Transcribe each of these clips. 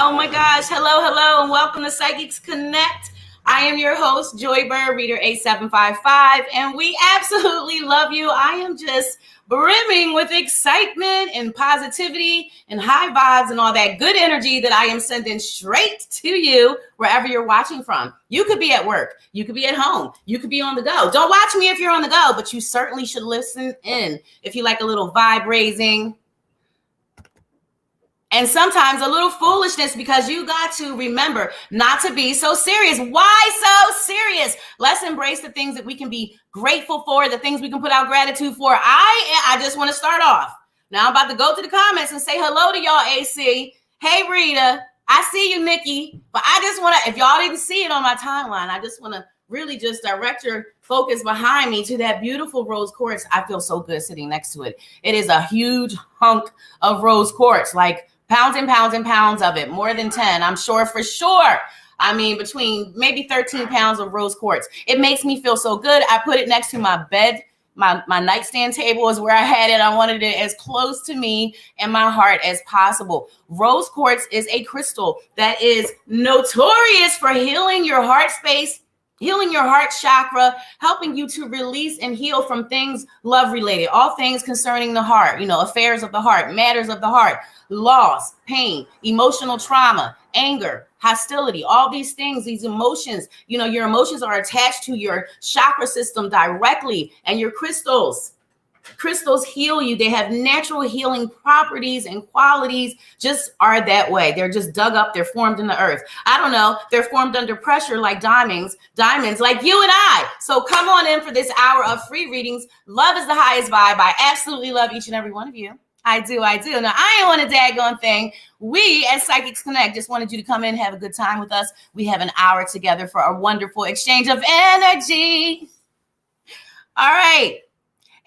Oh my gosh. Hello, and welcome to Psychics Connect. I am your host, Joy Bird, Reader 8755, and we absolutely love you. I am just brimming with excitement and positivity and high vibes and all that good energy that I am sending straight to you wherever you're watching from. You could be at work. You could be at home. You could be on the go. Don't watch me if you're on the go, but you certainly should listen in if you like a little vibe raising. And sometimes a little foolishness, because you got to remember not to be so serious. Why so serious? Let's embrace the things that we can be grateful for, the things we can put out gratitude for. I just want to start off. Now I'm about to go to the comments and say hello to y'all, AC. Hey, Rita. I see you, Nikki. But I just want to, if y'all didn't see it on my timeline, I just want to really just direct your focus behind me to that beautiful rose quartz. I feel so good sitting next to it. It is a huge hunk of rose quartz, like pounds and pounds and pounds of it, more than 10, I'm sure for sure. I mean, between maybe 13 pounds of rose quartz. It makes me feel so good. I put it next to my bed. My nightstand table is where I had it. I wanted it as close to me and my heart as possible. Rose quartz is a crystal that is notorious for healing your heart space, healing your heart chakra, helping you to release and heal from things love related, all things concerning the heart, affairs of the heart, matters of the heart, loss, pain, emotional trauma, anger, hostility, all these things, these emotions, your emotions are attached to your chakra system directly, and your crystals heal you. They have natural healing properties and qualities, just are that way. They're just dug up. They're formed in the earth. I don't know. They're formed under pressure like diamonds like you and I. So come on in for this hour of free readings. Love is the highest vibe. I absolutely love each and every one of you. I do. Now, I ain't want a daggone thing. We at Psychics Connect just wanted you to come in, have a good time with us. We have an hour together for a wonderful exchange of energy. All right.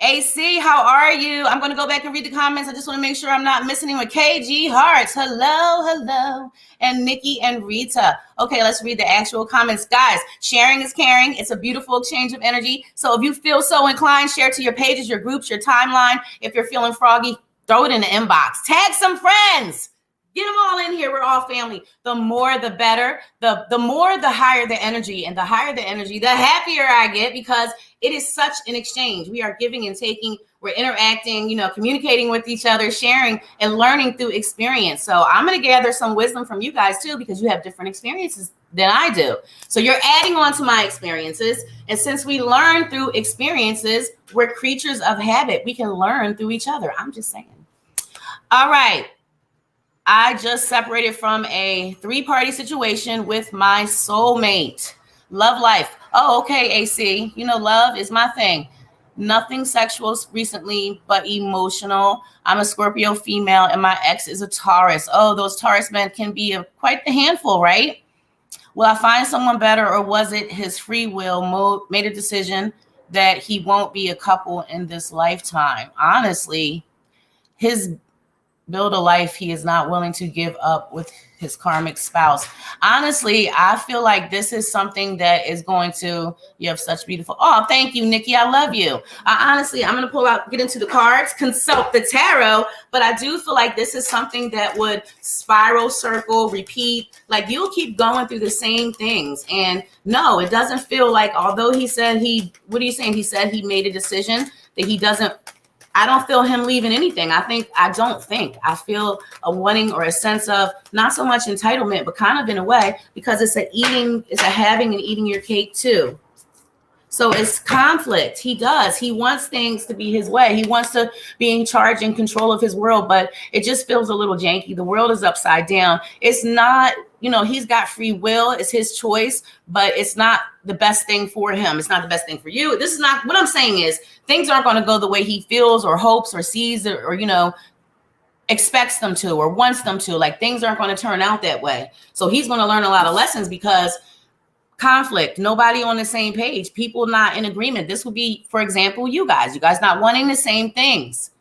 AC, how are you? I'm going to go back and read the comments. I just want to make sure I'm not missing anyone. KG Hearts, hello. And Nikki and Rita. Okay, let's read the actual comments. Guys, sharing is caring. It's a beautiful exchange of energy. So if you feel so inclined, share to your pages, your groups, your timeline. If you're feeling froggy, throw it in the inbox. Tag some friends. Get them all in here. We're all family. The more, the better. The more, the higher the energy. And the higher the energy, the happier I get, because it is such an exchange. We are giving and taking. We're interacting, communicating with each other, sharing and learning through experience. So I'm going to gather some wisdom from you guys too, because you have different experiences than I do. So you're adding on to my experiences. And since we learn through experiences, we're creatures of habit. We can learn through each other. I'm just saying. All right. I just separated from a 3-party situation with my soulmate. Love life. Oh, okay, AC. Love is my thing. Nothing sexual recently, but emotional. I'm a Scorpio female, and my ex is a Taurus. Oh, those Taurus men can be quite the handful, right? Will I find someone better, or was it his free will made a decision that he won't be a couple in this lifetime? Honestly, his build a life he is not willing to give up with his karmic spouse. Honestly, I feel like this is something that is going to, you have such beautiful, oh, thank you, Nikki. I love you. Honestly, I'm going to pull out, get into the cards, consult the tarot, but I do feel like this is something that would spiral, circle, repeat. Like you'll keep going through the same things. And no, it doesn't feel like, although he said what are you saying? He said he made a decision that he doesn't, I don't feel him leaving anything. I feel a wanting or a sense of not so much entitlement, but kind of in a way, because it's a having and eating your cake too. So it's conflict. He wants things to be his way. He wants to be in charge and control of his world, but it just feels a little janky. The world is upside down. It's not, he's got free will. It's his choice, but it's not the best thing for him. It's not the best thing for you. This is not what I'm saying is things aren't going to go the way he feels or hopes or sees or expects them to or wants them to. Like things aren't going to turn out that way. So he's going to learn a lot of lessons because conflict, nobody on the same page, people not in agreement. This would be, for example, you guys not wanting the same things,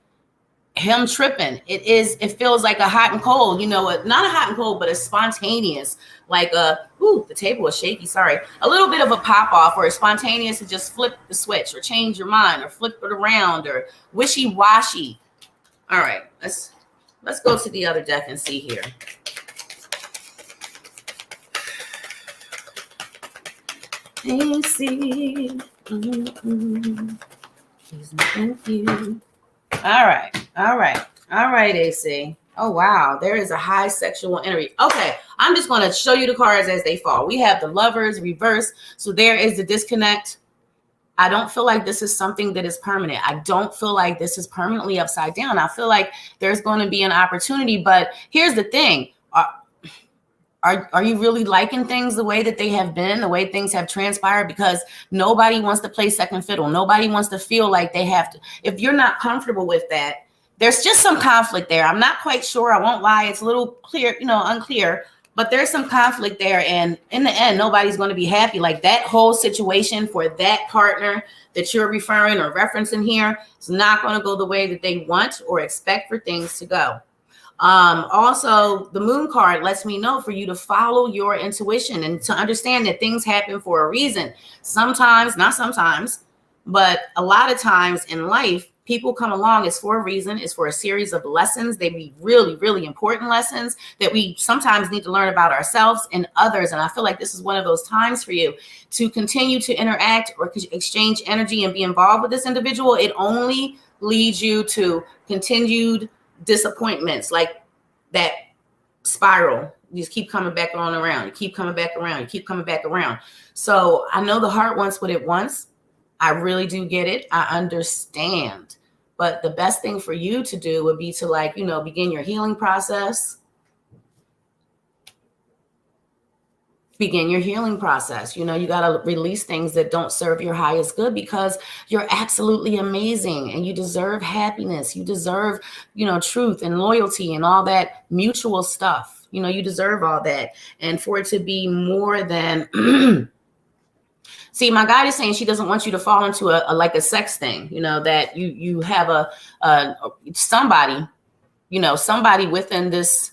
him tripping. It feels like a hot and cold, not a hot and cold, but a spontaneous, like the table is shaky. Sorry. A little bit of a pop off or a spontaneous to just flip the switch or change your mind or flip it around or wishy-washy. All right, let's go to the other deck and see here. AC. Thank you. All right, AC. Oh, wow. There is a high sexual energy. Okay, I'm just going to show you the cards as they fall. We have the Lovers reverse. So there is the disconnect. I don't feel like this is something that is permanent. I don't feel like this is permanently upside down. I feel like there's going to be an opportunity. But here's the thing. Are you really liking things the way that they have been, the way things have transpired? Because nobody wants to play second fiddle. Nobody wants to feel like they have to. If you're not comfortable with that, there's just some conflict there. I'm not quite sure. I won't lie. It's a little clear, unclear. But there's some conflict there. And in the end, nobody's going to be happy. Like that whole situation for that partner that you're referring or referencing here is not going to go the way that they want or expect for things to go. Also, the moon card lets me know for you to follow your intuition and to understand that things happen for a reason. Sometimes, not sometimes, but a lot of times in life, people come along, it's for a reason, it's for a series of lessons. They be really, really important lessons that we sometimes need to learn about ourselves and others. And I feel like this is one of those times for you to continue to interact or exchange energy and be involved with this individual. It only leads you to continued disappointments, like that spiral. You just keep coming back on around. You keep coming back around. You keep coming back around. So I know the heart wants what it wants. I really do get it. I understand. But the best thing for you to do would be to begin your healing process. Begin your healing process. You got to release things that don't serve your highest good, because you're absolutely amazing and you deserve happiness. You deserve, truth and loyalty and all that mutual stuff. You deserve all that. And for it to be more than see, my guide is saying she doesn't want you to fall into a sex thing, that you have somebody within this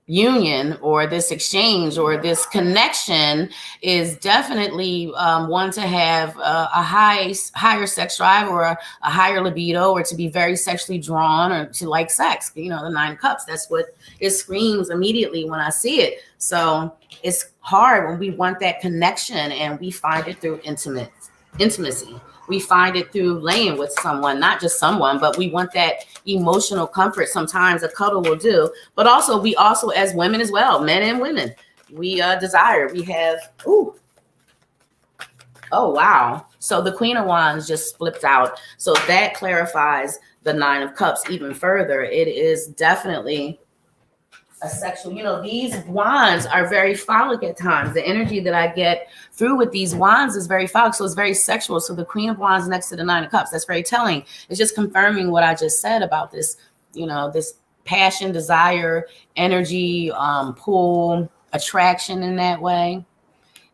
union or this exchange or this connection is definitely one to have a higher sex drive or a higher libido, or to be very sexually drawn, or to like sex. The 9 cups, that's what it screams immediately when I see it. So it's hard when we want that connection, and we find it through intimacy. We find it through laying with someone, not just someone, but we want that emotional comfort. Sometimes a cuddle will do, but we also as women as well, men and women, we desire, we have, oh, wow. So the Queen of Wands just flipped out. So that clarifies the 9 of Cups even further. It is definitely a sexual, these wands are very phallic at times. The energy that I get through with these wands is very phallic. So it's very sexual. So the Queen of Wands next to the 9 of Cups, that's very telling. It's just confirming what I just said about this, this passion, desire, energy, pull, attraction in that way.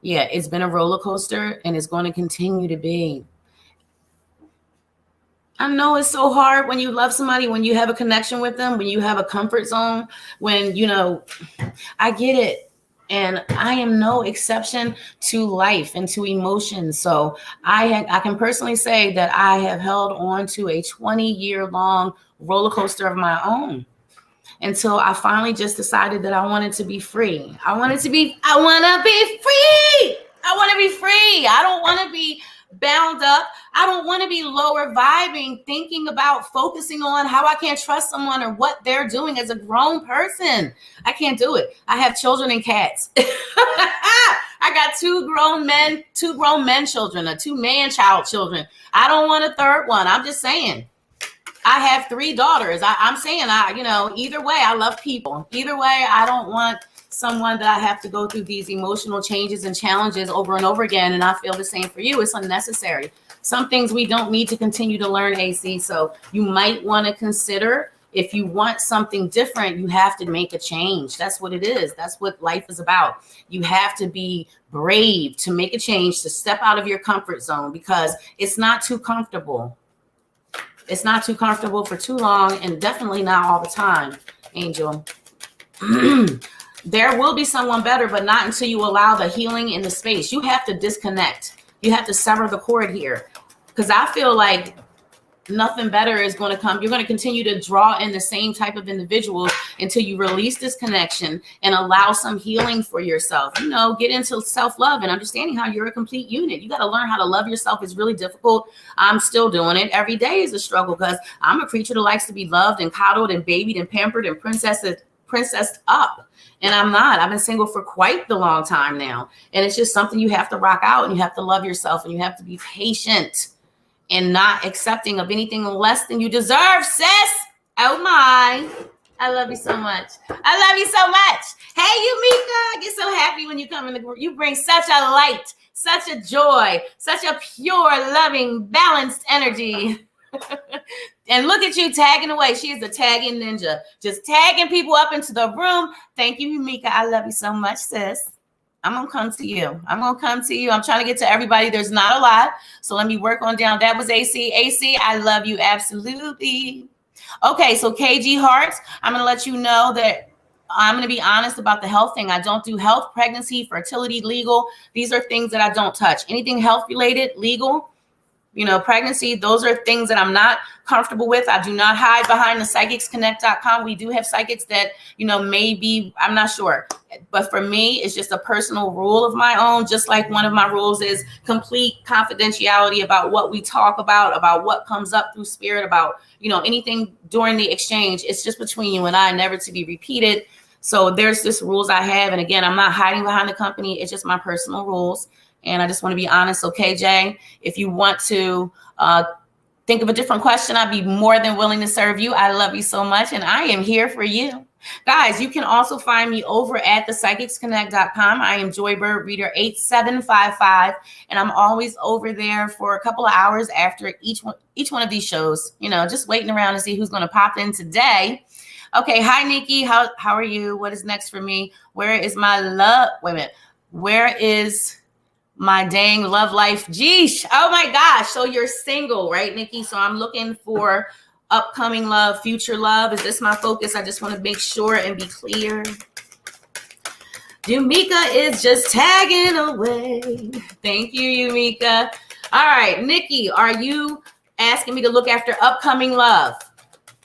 Yeah, it's been a roller coaster and it's going to continue to be. I know it's so hard when you love somebody, when you have a connection with them, when you have a comfort zone, when, I get it. And I am no exception to life and to emotions. So I can personally say that I have held on to a 20-year-long roller coaster of my own until I finally just decided that I wanted to be free. I want to be free. I want to be free. I don't want to be bound up. I don't want to be lower vibing, thinking about focusing on how I can't trust someone or what they're doing as a grown person. I can't do it. I have children and cats. I got 2 grown men children, 2 man-child children. I don't want a third one. I'm just saying. I have 3 daughters. I'm saying, either way, I love people. Either way, I don't want someone that I have to go through these emotional changes and challenges over and over again. And I feel the same for you. It's unnecessary. Some things we don't need to continue to learn, AC. So you might want to consider, if you want something different, you have to make a change. That's what it is. That's what life is about. You have to be brave to make a change, to step out of your comfort zone, because it's not too comfortable. It's not too comfortable for too long, and definitely not all the time, Angel. There will be someone better, but not until you allow the healing in the space. You have to disconnect. You have to sever the cord here. Because I feel like nothing better is going to come. You're going to continue to draw in the same type of individuals until you release this connection and allow some healing for yourself. You know, get into self-love and understanding how you're a complete unit. You got to learn how to love yourself. It's really difficult. I'm still doing it. Every day is a struggle because I'm a creature that likes to be loved and coddled and babied and pampered and princessed up. And I'm not. I've been single for quite the long time now. And it's just something you have to rock out, and you have to love yourself, and you have to be patient and not accepting of anything less than you deserve, sis. Oh my. I love you so much. I love you so much. Hey, Yumika, I get so happy when you come in the group. You bring such a light, such a joy, such a pure, loving, balanced energy. And look at you tagging away. She is a tagging ninja, just tagging people up into the room. Thank you, Yumika. I love you so much, sis. I'm going to come to you. I'm going to come to you. I'm trying to get to everybody. There's not a lot. So let me work on down. That was AC. AC, I love you. Absolutely. Okay. So KG Hearts, I'm going to let you know that I'm going to be honest about the health thing. I don't do health, pregnancy, fertility, legal. These are things that I don't touch. Anything health related, legal, you know, pregnancy, those are things that I'm not comfortable with. I do not hide behind the psychicsconnect.com. We do have psychics that, you know, maybe, I'm not sure. But for me, it's just a personal rule of my own. Just like one of my rules is complete confidentiality about what we talk about what comes up through spirit, about, you know, anything during the exchange. It's just between you and I, never to be repeated. So there's just rules I have. And again, I'm not hiding behind the company. It's just my personal rules. And I just want to be honest. So KJ, if you want to think of a different question, I'd be more than willing to serve you. I love you so much. And I am here for you. Guys, you can also find me over at thepsychicsconnect.com. I am Joybird Reader 8755. And I'm always over there for a couple of hours after each one of these shows, you know, just waiting around to see who's going to pop in today. Okay. Hi, Nikki. How are you? What is next for me? Where is my love? Wait a minute. Where is my dang love life? Geesh. Oh my gosh. So you're single, right, Nikki? So I'm looking for upcoming love, future love. Is this my focus? I just want to make sure and be clear. Yumika is just tagging away. Thank you, Yumika. All right, Nikki, are you asking me to look after upcoming love?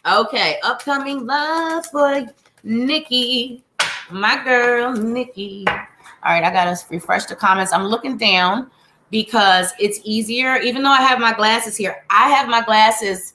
Okay, upcoming love for Nikki, my girl, Nikki. All right, I got to refresh the comments. I'm looking down because it's easier. Even though I have my glasses here, I have my glasses,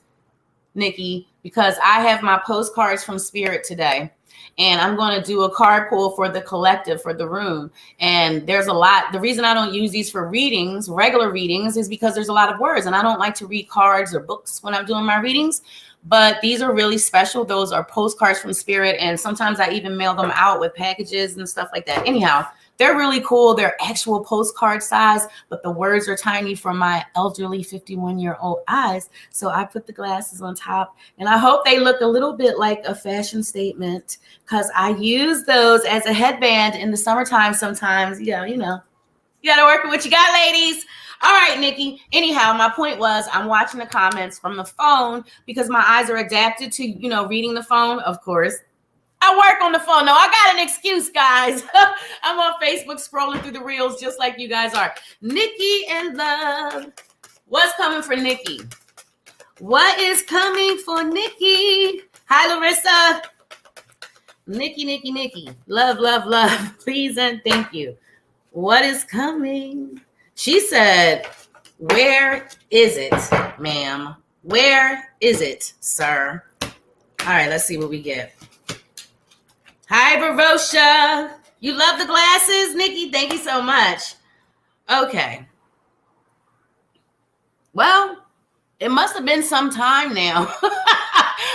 Nikki, because I have my postcards from Spirit today. And I'm going to do a card pull for the collective, for the room. And there's a lot. The reason I don't use these for readings, regular readings, is because there's a lot of words. And I don't like to read cards or books when I'm doing my readings. But these are really special. Those are postcards from Spirit. And sometimes I even mail them out with packages and stuff like that. Anyhow, they're really cool. They're actual postcard size, but the words are tiny for my elderly 51-year-old eyes. So I put the glasses on top, and I hope they look a little bit like a fashion statement because I use those as a headband in the summertime sometimes. You know, you got to work with what you got, ladies. All right, Nikki. Anyhow, my point was I'm watching the comments from the phone because my eyes are adapted to, you know, reading the phone, of course. I work on the phone. No, I got an excuse, guys. I'm on Facebook scrolling through the reels just like you guys are. Nikki in love. What's coming for Nikki? What is coming for Nikki? Hi, Larissa. Nikki. Love, love, love. Please and thank you. What is coming? She said, where is it, ma'am? Where is it, sir? All right, let's see what we get. Hi, Barosha. You love the glasses, Nikki? Thank you so much. Okay. Well, it must have been some time now.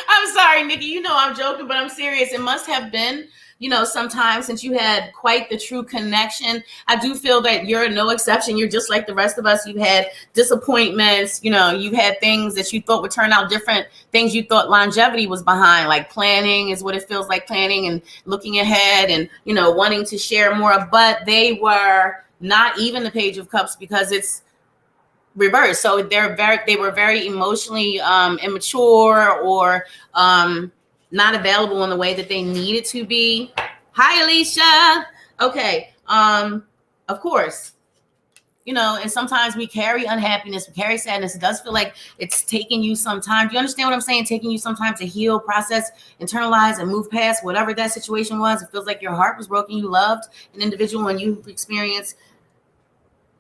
I'm sorry, Nikki. You know I'm joking, but I'm serious. It must have been, you know, some time since you had quite the true connection. I do feel that you're no exception. You're just like the rest of us. You've had disappointments. You know, you've had things that you thought would turn out different, things you thought longevity was behind, like planning is what it feels like, planning and looking ahead and, you know, wanting to share more. But they were not even the Page of Cups because it's reversed. So they were very emotionally immature or not available in the way that they needed to be. Hi, Alicia. Okay. Of course, and sometimes we carry unhappiness, we carry sadness. It does feel like it's taking you some time. Do you understand what I'm saying? Taking you some time to heal, process, internalize, and move past whatever that situation was. It feels like your heart was broken. You loved an individual and you experienced,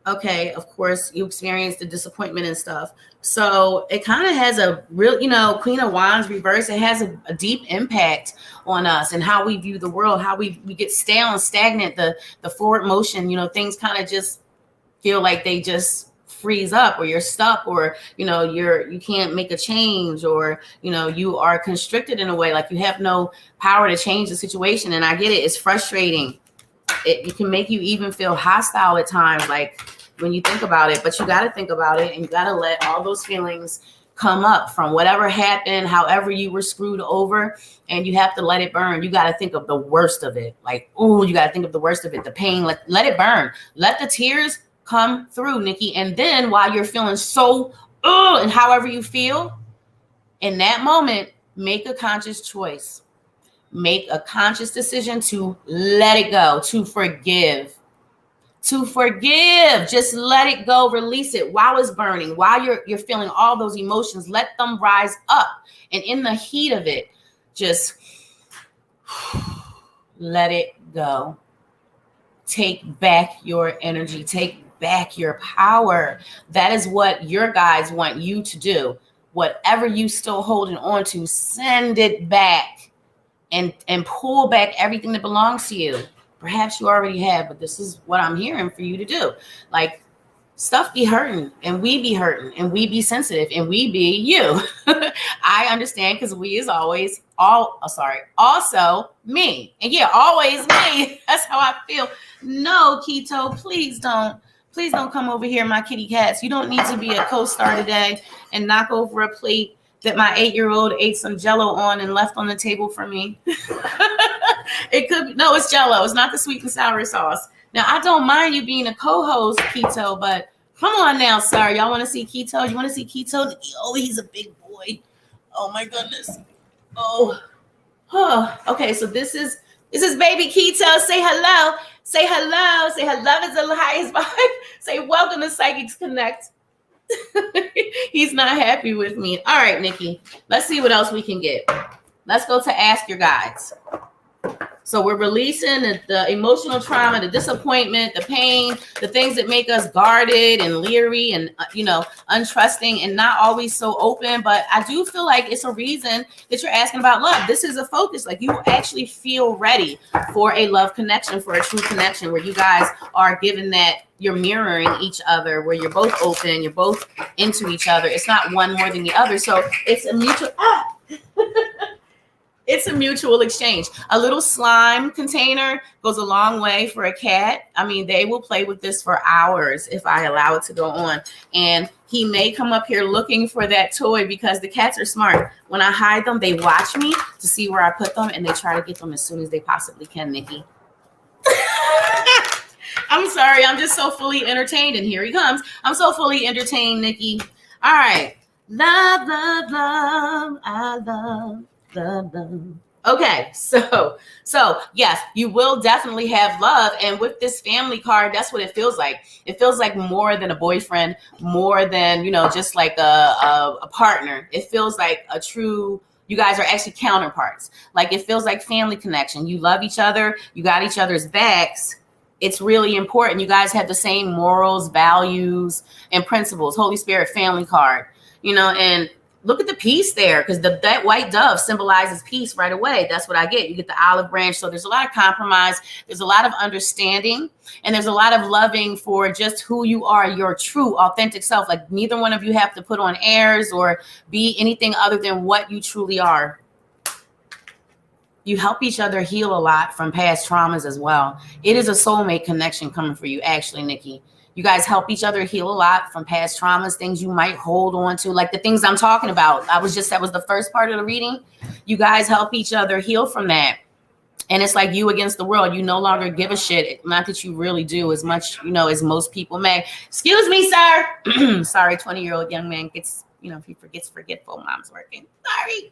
okay, of course, you experienced the disappointment and stuff. So it kind of has a real, Queen of Wands reverse. It has a deep impact on us and how we view the world, how we get stale and stagnant, the forward motion, things kind of just feel like they just freeze up, or you're stuck, or you can't make a change, or you are constricted in a way, like you have no power to change the situation. And I get it, it's frustrating. It can make you even feel hostile at times, like when you think about it. But you got to think about it, and you got to let all those feelings come up from whatever happened, however you were screwed over, and you have to let it burn. You got to think of the worst of it. Like, you got to think of the worst of it, the pain. Let it burn. Let the tears come through, Nikki. And then while you're feeling so, and however you feel in that moment, make a conscious choice. Make a conscious decision to let it go, to forgive. Just let it go, release it while it's burning, while you're feeling all those emotions. Let them rise up. And in the heat of it, just let it go. Take back your energy. Take back your power. That is what your guides want you to do. Whatever you still holding on to, send it back and pull back everything that belongs to you. Perhaps you already have, but this is what I'm hearing for you to do. Like, stuff be hurting, and we be hurting, and we be sensitive, and we be you. I understand, because we is always also me. And yeah, always me. That's how I feel. No, Keto, please don't come over here, my kitty cats. You don't need to be a co-star today and knock over a plate that my 8-year-old ate some Jell-O on and left on the table for me. It could be, no, it's Jell-O. It's not the sweet and sour sauce. Now, I don't mind you being a co-host, Keto, but come on now, sir. Y'all want to see Keto? You want to see Keto? Oh, he's a big boy. Oh my goodness. Oh. Okay, so this is baby Keto. Say hello. Say hello. Say hello is the highest vibe. Say welcome to Psychics Connect. He's not happy with me. All right, Nikki. Let's see what else we can get. Let's go to Ask Your Guides. So we're releasing the emotional trauma, the disappointment, the pain, the things that make us guarded and leery and, untrusting and not always so open. But I do feel like it's a reason that you're asking about love. This is a focus. Like, you actually feel ready for a love connection, for a true connection where you guys are given that you're mirroring each other, where you're both open, you're both into each other. It's not one more than the other. So it's a mutual... It's a mutual exchange. A little slime container goes a long way for a cat. I mean, they will play with this for hours if I allow it to go on. And he may come up here looking for that toy, because the cats are smart. When I hide them, they watch me to see where I put them, and they try to get them as soon as they possibly can, Nikki. I'm sorry. I'm just so fully entertained. And here he comes. I'm so fully entertained, Nikki. All right. Love, love, love. I love. Okay, so yes, you will definitely have love. And with this family card, that's what it feels like. It feels like more than a boyfriend, more than, just like a partner. It feels like a true, you guys are actually counterparts. Like, it feels like family connection. You love each other. You got each other's backs. It's really important. You guys have the same morals, values, and principles. Holy Spirit family card, and look at the peace there, because that white dove symbolizes peace right away. That's what I get. You get the olive branch. So there's a lot of compromise. There's a lot of understanding. And there's a lot of loving for just who you are, your true, authentic self. Like, neither one of you have to put on airs or be anything other than what you truly are. You help each other heal a lot from past traumas as well. It is a soulmate connection coming for you, actually, Nikki. You guys help each other heal a lot from past traumas, things you might hold on to, like the things I'm talking about. That was the first part of the reading. You guys help each other heal from that. And it's like you against the world. You no longer give a shit. Not that you really do as much, as most people may. Excuse me, sir. Sorry, 20-year-old young man gets, if he forgets forgetful, mom's working. Sorry.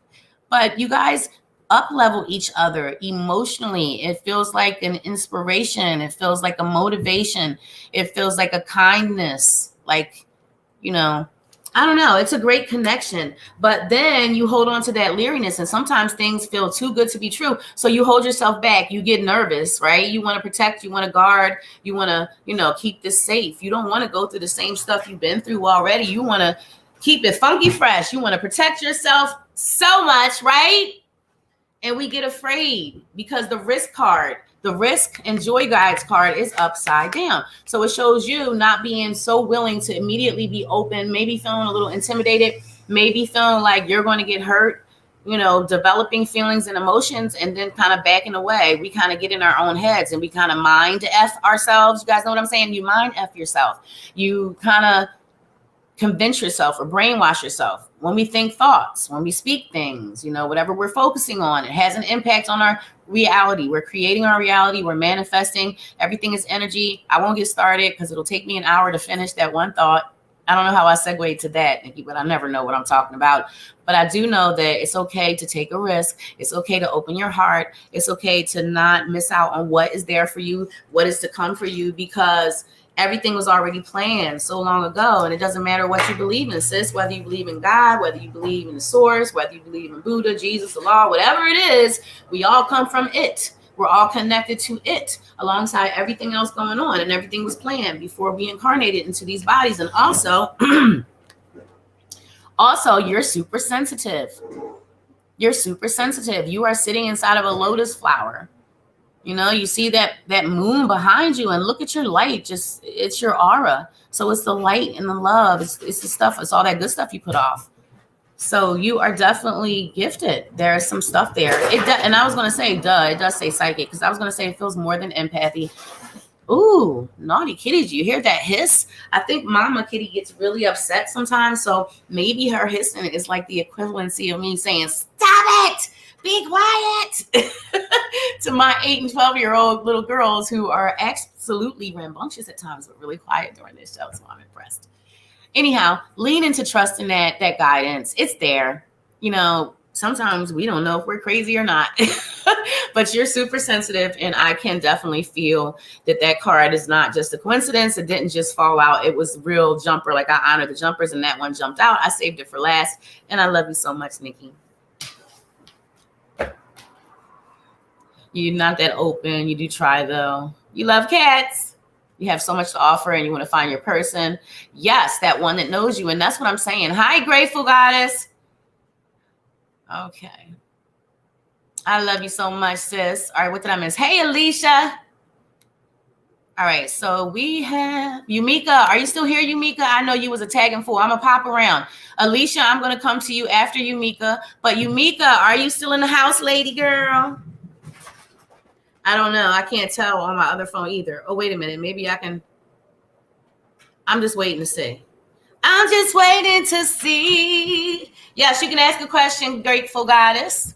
But you guys up-level each other emotionally. It feels like an inspiration. It feels like a motivation. It feels like a kindness. Like, you know, I don't know. It's a great connection. But then you hold on to that leeriness, and sometimes things feel too good to be true. So you hold yourself back. You get nervous, right? You want to protect, you want to guard, you want to, keep this safe. You don't want to go through the same stuff you've been through already. You want to keep it funky fresh. You want to protect yourself so much, right? And we get afraid because the risk and joy guides card is upside down. So it shows you not being so willing to immediately be open, maybe feeling a little intimidated, maybe feeling like you're going to get hurt, developing feelings and emotions, and then kind of backing away. We kind of get in our own heads and we kind of mind F ourselves. You guys know what I'm saying? You mind F yourself. You kind of convince yourself or brainwash yourself. When we think thoughts, when we speak things, whatever we're focusing on, it has an impact on our reality. We're creating our reality. We're manifesting. Everything is energy. I won't get started because it'll take me an hour to finish that one thought. I don't know how I segue to that, Nikki, but I never know what I'm talking about. But I do know that it's okay to take a risk. It's okay to open your heart. It's okay to not miss out on what is there for you, what is to come for you, because everything was already planned so long ago. And it doesn't matter what you believe in, sis, whether you believe in God, whether you believe in the source, whether you believe in Buddha, Jesus, the law, whatever it is, we all come from it. We're all connected to it alongside everything else going on. And everything was planned before we incarnated into these bodies. And also, you're super sensitive. You're super sensitive. You are sitting inside of a lotus flower. You see that moon behind you, and look at your light. It's your aura. So it's the light and the love. It's the stuff. It's all that good stuff you put off. So you are definitely gifted. There's some stuff there. And I was going to say, it does say psychic, because I was going to say it feels more than empathy. Ooh, naughty kitty. Do you hear that hiss? I think Mama Kitty gets really upset sometimes. So maybe her hissing is like the equivalency of me saying, stop it. Be quiet to my 8 and 12-year-old little girls who are absolutely rambunctious at times, but really quiet during this show. So I'm impressed. Anyhow, lean into trusting that guidance. It's there. Sometimes we don't know if we're crazy or not, but you're super sensitive. And I can definitely feel that card is not just a coincidence. It didn't just fall out. It was real jumper. Like, I honor the jumpers, and that one jumped out. I saved it for last. And I love you so much, Nikki. You're not that open. You do try, though. You love cats. You have so much to offer, and you want to find your person. Yes, that one that knows you. And that's what I'm saying. Hi, Grateful Goddess. Okay. I love you so much, sis. All right, what did I miss? Hey, Alicia. All right, so we have Yumika. Are you still here, Yumika? I know you was a tagging fool. I'm going to pop around. Alicia, I'm going to come to you after Yumika. But Yumika, are you still in the house, lady girl? I don't know. I can't tell on my other phone either. Oh, wait a minute. Maybe I can. I'm just waiting to see. I'm just waiting to see. Yes, you can ask a question, Grateful Goddess.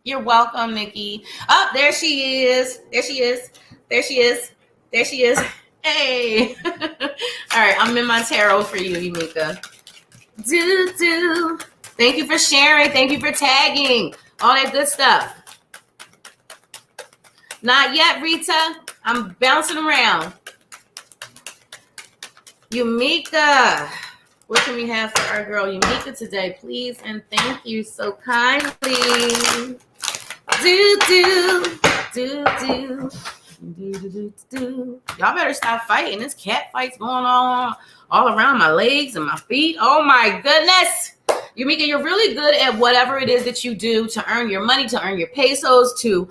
You're welcome, Nikki. Oh, there she is. There she is. There she is. There she is. Hey. All right, I'm in my tarot for you, Yumika. Do. Thank you for sharing. Thank you for tagging. All that good stuff. Not yet, Rita. I'm bouncing around. Yumika. What can we have for our girl Yumika today, please? And thank you so kindly. Do. Y'all better stop fighting. This cat fight's going on all around my legs and my feet. Oh my goodness. Yumika, you're really good at whatever it is that you do to earn your money, to earn your pesos, to,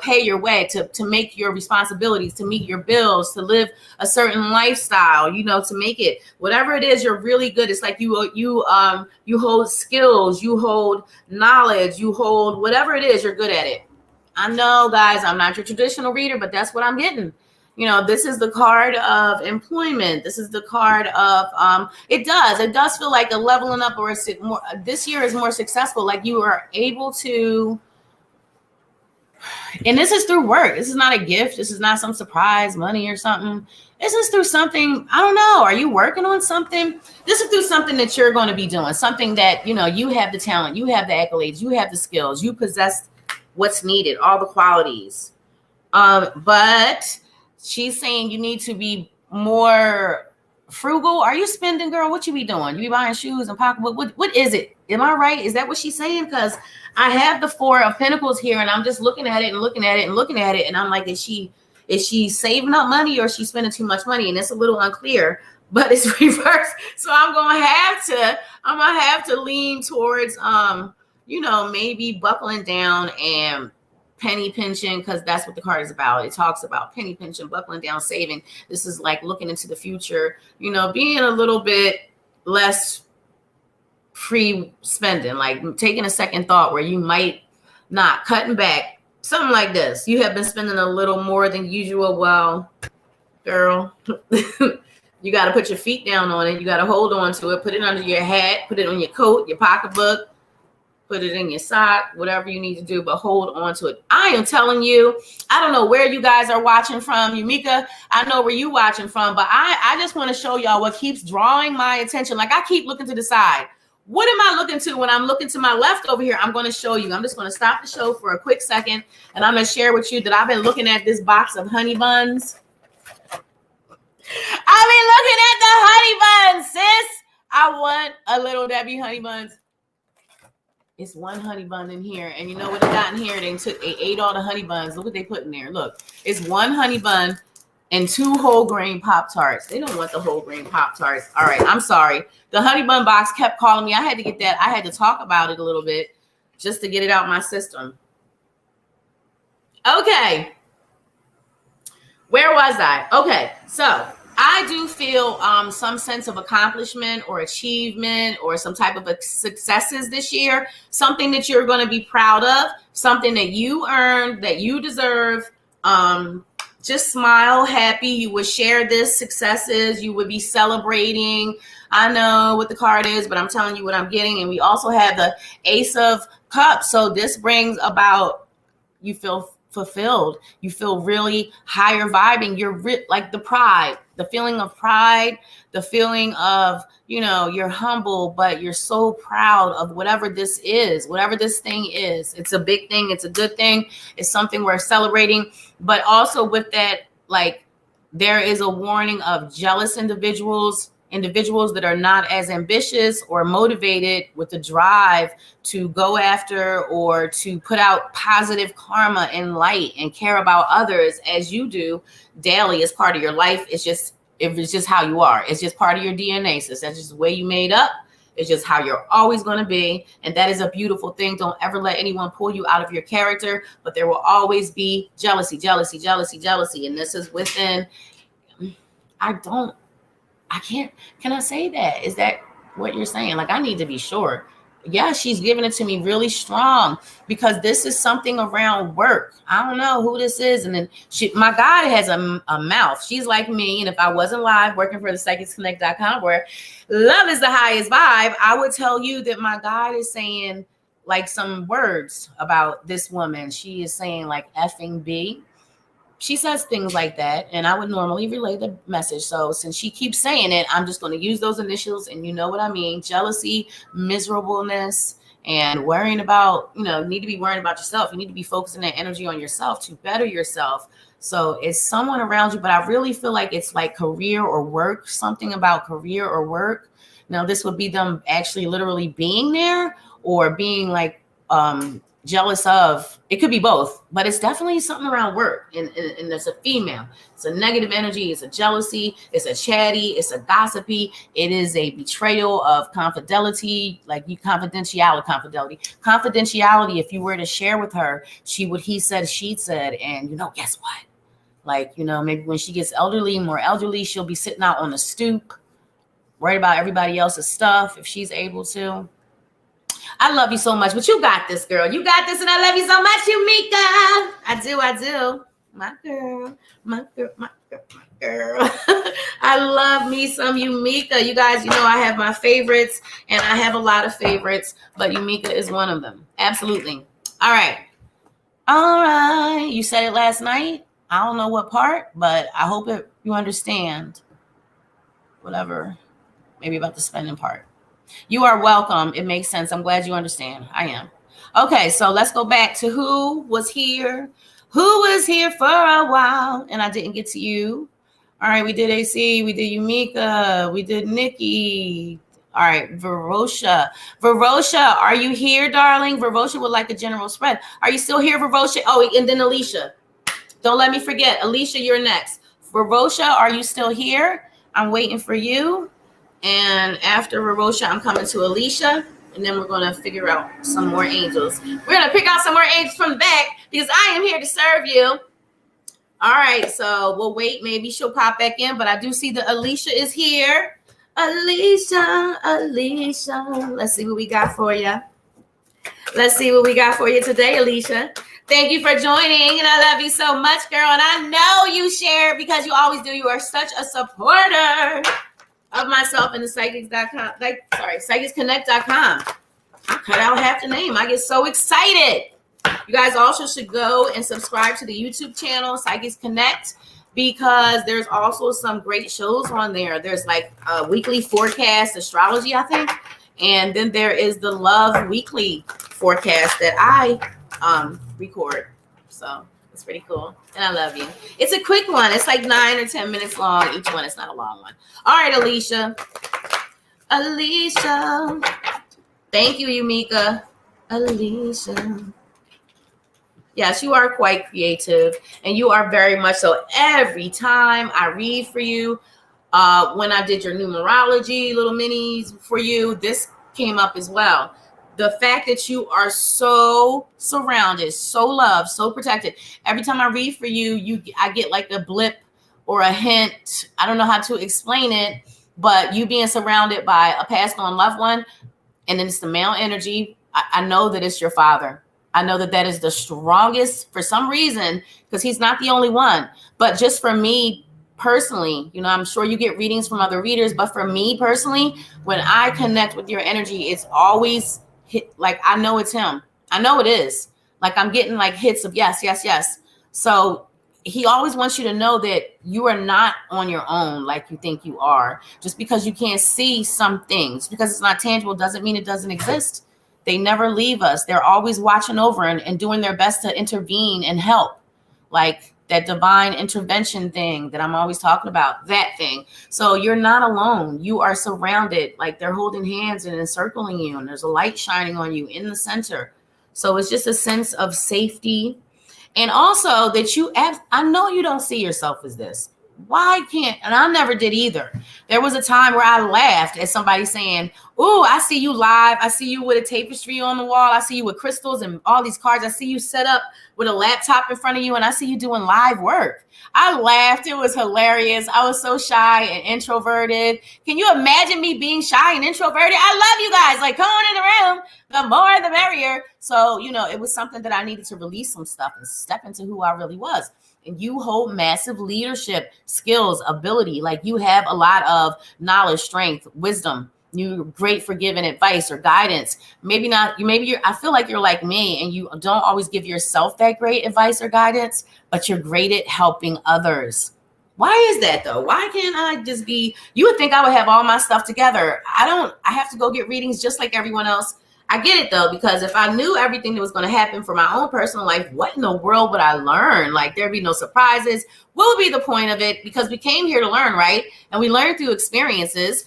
pay your way, to make your responsibilities, to meet your bills, to live a certain lifestyle, to make it, whatever it is, you're really good. It's like you hold skills, you hold knowledge, you hold whatever it is, you're good at it. I know, guys, I'm not your traditional reader, but that's what I'm getting. This is the card of employment. This is the card of, it does feel like a leveling up, or this year is more successful. Like you are able to And this is through work. This is not a gift. This is not some surprise money or something. This is through something, I don't know. Are you working on something? This is through something that you're going to be doing, something that, you know, you have the talent, you have the accolades, you have the skills, you possess what's needed, all the qualities. But she's saying you need to be more frugal. Are you spending, girl? What you be doing? You be buying shoes and pocketbook? What is it? Am I right? Is that what she's saying? Because I have the 4 of Pentacles here, and I'm just looking at it and looking at it and looking at it, and I'm like, is she saving up money, or is she spending too much money? And it's a little unclear, but it's reversed. So I'm gonna have to lean towards you know, maybe buckling down and penny pinching, because that's what the card is about. It talks about penny pinching, buckling down, saving. This is like looking into the future, you know, being a little bit less free spending, like taking a second thought where you might not, cutting back, something like this. You have been spending a little more than usual. Well, girl, you got to put your feet down on it. You got to hold on to it, put it under your hat, put it on your coat, your pocketbook, put it in your sock, whatever you need to do, but hold on to it. I am telling you, I don't know where you guys are watching from. Yumika, I know where you watching from, but I just want to show y'all what keeps drawing my attention. Like, I keep looking to the side. What am I looking to when I'm looking to my left over here? I'm going to show you. I'm just going to stop the show for a quick second, and I'm going to share with you that I've been looking at this box of honey buns. I've been looking at the honey buns, sis. I want a little Debbie honey buns. It's one honey bun in here, and you know what they got in here? They ate all the honey buns. Look what they put in there. Look, it's one honey bun and 2 whole grain Pop-Tarts. They don't want the whole grain Pop-Tarts. All right, I'm sorry. The honey bun box kept calling me. I had to get that. I had to talk about it a little bit just to get it out my system. Okay. Where was I? Okay, so I do feel some sense of accomplishment or achievement or some type of successes this year, something that you're going to be proud of, something that you earned, that you deserve. Just smile, happy. You would share this successes. You would be celebrating. I know what the card is, but I'm telling you what I'm getting. And we also have the Ace of Cups. So this brings about, you feel fulfilled. You feel really higher vibing. You're like the pride, the feeling of pride, the feeling of, you know, you're humble, but you're so proud of whatever this is, whatever this thing is. It's a big thing. It's a good thing. It's something we're celebrating. But also with that, like, there is a warning of jealous individuals that are not as ambitious or motivated with the drive to go after or to put out positive karma and light and care about others as you do daily as part of your life. It's just how you are. It's just part of your DNA. So that's just the way you made up. It's just how you're always going to be. And that is a beautiful thing. Don't ever let anyone pull you out of your character, but there will always be jealousy. And this is within, can I say that? Is that what you're saying? Like, I need to be sure. Yeah, she's giving it to me really strong because this is something around work. I don't know who this is. And then my God has a mouth. She's like me. And if I wasn't live working for the psychicsconnect.com, where love is the highest vibe, I would tell you that my God is saying like some words about this woman. She is saying like effing B. She says things like that, and I would normally relay the message. So since she keeps saying it, I'm just going to use those initials, and you know what I mean. Jealousy, miserableness, and worrying about, you need to be worrying about yourself. You need to be focusing that energy on yourself to better yourself. So it's someone around you, but I really feel like it's like career or work, something about career or work. Now, this would be them actually literally being there or being like jealous of. It could be both, but it's definitely something around work. And it's a female. It's a negative energy. It's a jealousy. It's a chatty. It's a gossipy. It is a betrayal of confidentiality, like confidentiality. If you were to share with her, she would, he said, she said, and guess what? Like, maybe when she gets more elderly, she'll be sitting out on the stoop, worried about everybody else's stuff if she's able to. I love you so much, but you got this, girl. You got this, and I love you so much, Yumika. I do. My girl. I love me some Yumika. You guys, I have my favorites, and I have a lot of favorites, but Yumika is one of them. Absolutely. All right. All right. You said it last night. I don't know what part, but I hope you understand. Whatever. Maybe about the spending part. You are welcome. It makes sense. I'm glad you understand. I am. Okay, so let's go back to who was here. Who was here for a while? And I didn't get to you. All right, we did AC, we did Yumika, we did Nikki. All right, Verosha. Verosha, are you here, darling? Verosha would like a general spread. Are you still here, Verosha? Oh, and then Alicia. Don't let me forget. Alicia, you're next. Verosha, are you still here? I'm waiting for you. And after Verosha, I'm coming to Alicia. And then we're going to figure out some more angels. We're going to pick out some more angels from the back because I am here to serve you. All right, so we'll wait. Maybe she'll pop back in, but I do see that Alicia is here. Alicia. Let's see what we got for you. Let's see what we got for you today, Alicia. Thank you for joining, and I love you so much, girl. And I know you share because you always do. You are such a supporter of myself and the psychics.com. Psychicsconnect.com. I cut out half the name. I get so excited. You guys also should go and subscribe to the YouTube channel, Psychics Connect, because there's also some great shows on there. There's like a weekly forecast astrology, I think. And then there is the Love Weekly forecast that I record. So it's pretty cool. And I love you. It's a quick one. It's like 9 or 10 minutes long. Each one. It's not a long one. All right, Alicia. Thank you, Yumika. Alicia. Yes, you are quite creative, and you are very much so. Every time I read for you, when I did your numerology little minis for you, this came up as well. The fact that you are so surrounded, so loved, so protected. Every time I read for you, I get like a blip or a hint. I don't know how to explain it, but you being surrounded by a passed on loved one, and then it's the male energy. I know that it's your father. I know that is the strongest for some reason, because he's not the only one. But just for me personally, I'm sure you get readings from other readers, but for me personally, when I connect with your energy, it's always hit, like I know it's him. I know it is. Like I'm getting like hits of yes, yes, yes. So he always wants you to know that you are not on your own like you think you are. Just because you can't see some things, because it's not tangible, doesn't mean it doesn't exist. They never leave us. They're always watching over and doing their best to intervene and help. Like that divine intervention thing that I'm always talking about, that thing. So you're not alone. You are surrounded, like they're holding hands and encircling you, and there's a light shining on you in the center. So it's just a sense of safety. And also that I know you don't see yourself as this. Why can't, and I never did either. There was a time where I laughed at somebody saying, "Ooh, I see you live. I see you with a tapestry on the wall. I see you with crystals and all these cards. I see you set up with a laptop in front of you, and I see you doing live work." I laughed. It was hilarious. I was so shy and introverted. Can you imagine me being shy and introverted? I love you guys. Like, come on in the room. The more, the merrier. So, it was something that I needed to release some stuff and step into who I really was. And you hold massive leadership skills, ability. Like you have a lot of knowledge, strength, wisdom. You're great for giving advice or guidance. I feel like you're like me and you don't always give yourself that great advice or guidance, but you're great at helping others. Why is that though? Why can't I just be, you would think I would have all my stuff together. I have to go get readings just like everyone else. I get it though, because if I knew everything that was going to happen for my own personal life, what in the world would I learn? Like there'd be no surprises. What would be the point of it? Because we came here to learn, right? And we learn through experiences,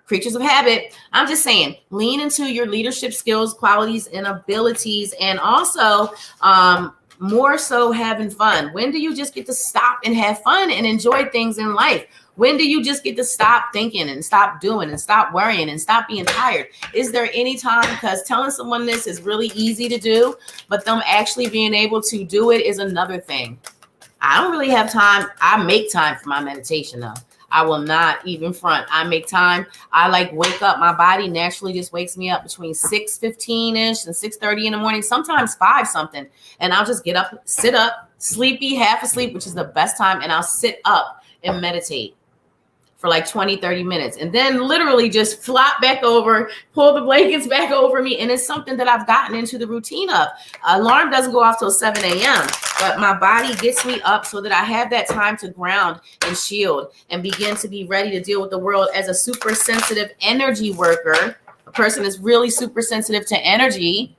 creatures of habit. I'm just saying, lean into your leadership skills, qualities, and abilities, and also more so having fun. When do you just get to stop and have fun and enjoy things in life? When do you just get to stop thinking and stop doing and stop worrying and stop being tired? Is there any time? Because telling someone this is really easy to do, but them actually being able to do it is another thing. I don't really have time. I make time for my meditation though. I will not even front. I make time. I wake up. My body naturally just wakes me up between 6:15-ish and 6:30 in the morning, sometimes 5 something. And I'll just get up, sit up, sleepy, half asleep, which is the best time. And I'll sit up and meditate for like 20, 30 minutes, and then literally just flop back over, pull the blankets back over me. And it's something that I've gotten into the routine of. Alarm doesn't go off till 7 a.m., but my body gets me up so that I have that time to ground and shield and begin to be ready to deal with the world as a super sensitive energy worker. A person is really super sensitive to energy,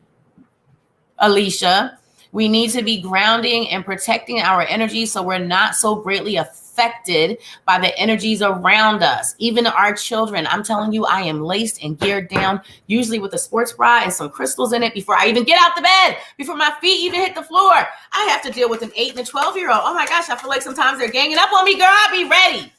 Alicia. We need to be grounding and protecting our energy so we're not so greatly affected by the energies around us. Even our children, I'm telling you, I am laced and geared down, usually with a sports bra and some crystals in it before I even get out the bed, before my feet even hit the floor. I have to deal with an 8 and a 12-year-old. Oh my gosh, I feel like sometimes they're ganging up on me. Girl, I'll be ready.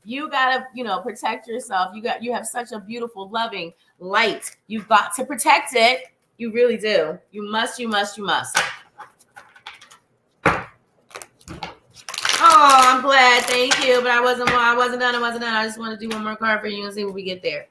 You gotta, protect yourself. You have such a beautiful, loving light. You've got to protect it. You really do. You must. Oh, I'm glad. Thank you. But I wasn't done. I just want to do one more card for you and see what we get there.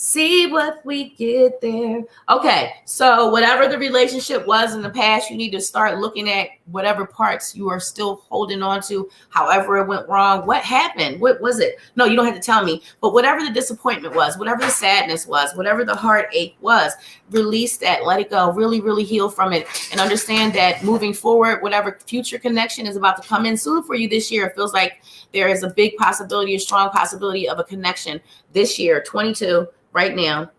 See what we get there. Okay, so whatever the relationship was in the past, you need to start looking at whatever parts you are still holding on to, however it went wrong. What happened? What was it? No, you don't have to tell me. But whatever the disappointment was, whatever the sadness was, whatever the heartache was, release that, let it go, really, really heal from it, and understand that moving forward, whatever future connection is about to come in soon for you this year, it feels like there is a big possibility, a strong possibility of a connection this year, 22. Right now,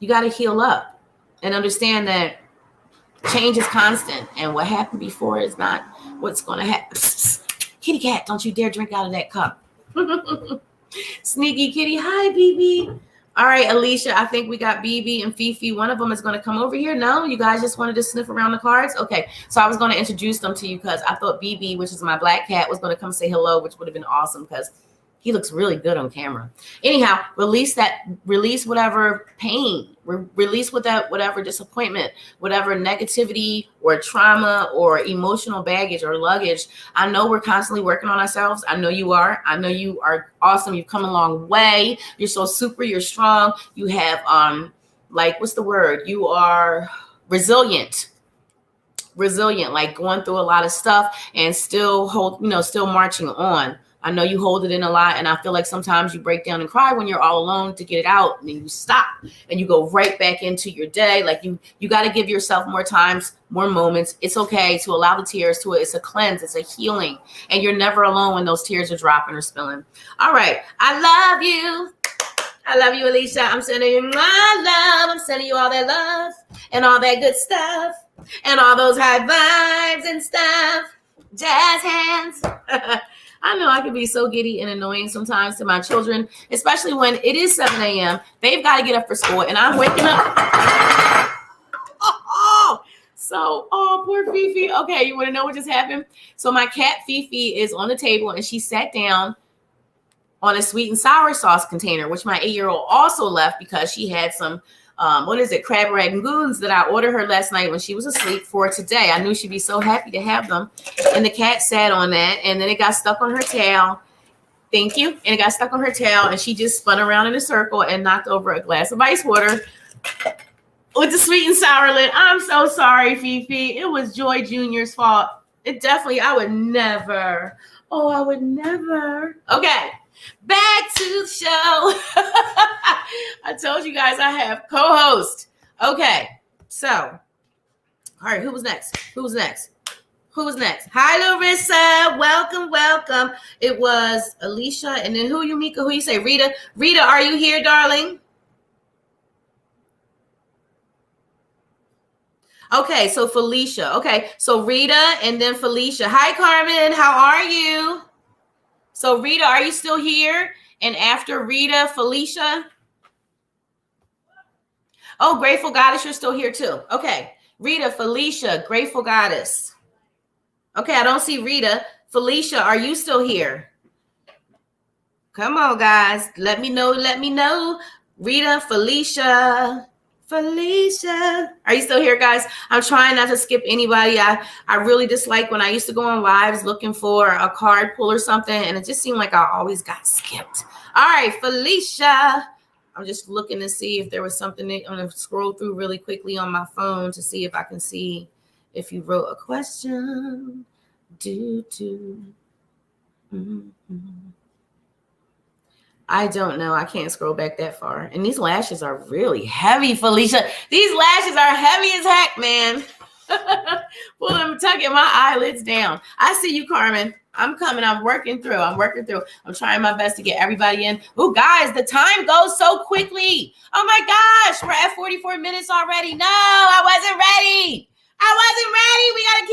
you got to heal up and understand that change is constant, and what happened before is not what's going to happen. Kitty cat, don't you dare drink out of that cup. Sneaky kitty. Hi, BB. All right, Alicia, I think we got BB and Fifi. One of them is going to come over here. No, you guys just wanted to sniff around the cards? Okay, so I was going to introduce them to you because I thought BB, which is my black cat, was going to come say hello, which would have been awesome because he looks really good on camera. Anyhow, release whatever pain, release whatever disappointment, whatever negativity or trauma or emotional baggage or luggage. I know we're constantly working on ourselves. I know you are. I know you are awesome. You've come a long way. You're so super. You're strong. You have, what's the word? You are resilient, like going through a lot of stuff and still still marching on. I know you hold it in a lot, and I feel like sometimes you break down and cry when you're all alone to get it out, and then you stop and you go right back into your day. Like you got to give yourself more times, more moments. It's okay to allow the tears to it. It's a cleanse. It's a healing, and you're never alone when those tears are dropping or spilling. All right. I love you. I love you, Alicia. I'm sending you my love. I'm sending you all that love and all that good stuff and all those high vibes and stuff. Jazz hands. I know I can be so giddy and annoying sometimes to my children, especially when it is 7 a.m. They've got to get up for school, and I'm waking up. Poor Fifi. Okay, you want to know what just happened? So my cat Fifi is on the table, and she sat down on a sweet and sour sauce container, which my 8-year-old also left because she had some crab rangoons that I ordered her last night when she was asleep for today. I knew she'd be so happy to have them. And the cat sat on that, and then it got stuck on her tail. Thank you. And it got stuck on her tail, and she just spun around in a circle and knocked over a glass of ice water with the sweet and sour lid. I'm so sorry, Fifi. It was Joy Jr.'s fault. I would never. Okay. Back to the show. I told you guys I have co-host. Okay, so, all right, who was next? Hi, Larissa. Welcome. It was Alicia, and then who you, Mika? Who you say? Rita. Rita, are you here, darling? Okay, so Felicia. Okay, so Rita and then Felicia. Hi, Carmen. How are you? So Rita, are you still here? And after Rita, Felicia. Oh, Grateful Goddess, you're still here too. Okay. Rita, Felicia, Grateful Goddess. Okay, I don't see Rita. Felicia, are you still here? Come on, guys. Let me know. Rita, Felicia. Are you still here, guys? I'm trying not to skip anybody. I really dislike when I used to go on lives looking for a card pull or something, and it just seemed like I always got skipped. All right, Felicia. I'm just looking to see if there was something. I'm going to scroll through really quickly on my phone to see if I can see if you wrote a question. I don't know. I can't scroll back that far. And these lashes are really heavy, Felicia. These lashes are heavy as heck, man. Pull them, tucking my eyelids down. I see you, Carmen. I'm coming. I'm working through. I'm trying my best to get everybody in. Oh, guys, the time goes so quickly. Oh, my gosh. We're at 44 minutes already. No, I wasn't ready. We got to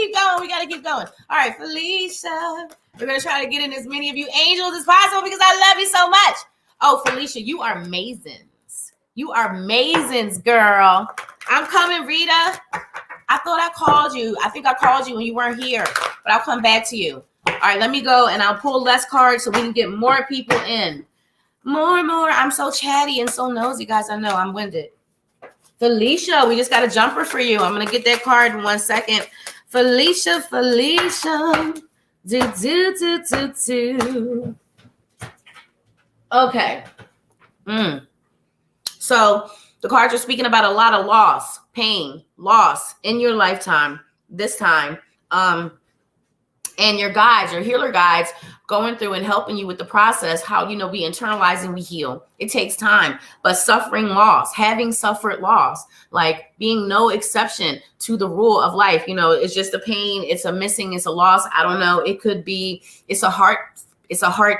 keep going. All right, Felicia. We're going to try to get in as many of you angels as possible because I love you so much. Oh, Felicia, you are amazins. You are amazins, girl. I'm coming, Rita. I thought I called you. I think I called you when you weren't here, but I'll come back to you. All right, let me go and I'll pull less cards so we can get more people in. More. I'm so chatty and so nosy, guys. I know I'm winded. Felicia, we just got a jumper for you. I'm going to get that card in 1 second. Felicia. Do. Okay. So the cards are speaking about a lot of loss, pain, loss in your lifetime this time. And your guides, your healer guides, going through and helping you with the process, how, we internalize and we heal. It takes time, but suffering loss, having suffered loss, like being no exception to the rule of life. It's just a pain. It's a missing. It's a loss. I don't know. It could be, it's a heart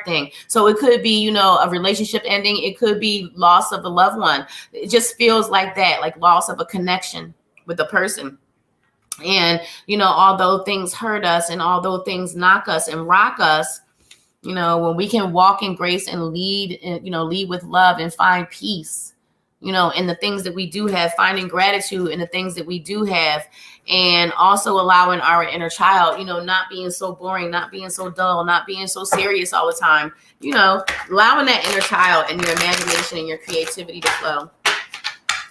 thing. So it could be, a relationship ending. It could be loss of a loved one. It just feels like that, like loss of a connection with a person. And, although things hurt us and although things knock us and rock us, when we can walk in grace and lead with love and find peace, in the things that we do have, finding gratitude in the things that we do have, and also allowing our inner child, not being so boring, not being so dull, not being so serious all the time, allowing that inner child and your imagination and your creativity to flow.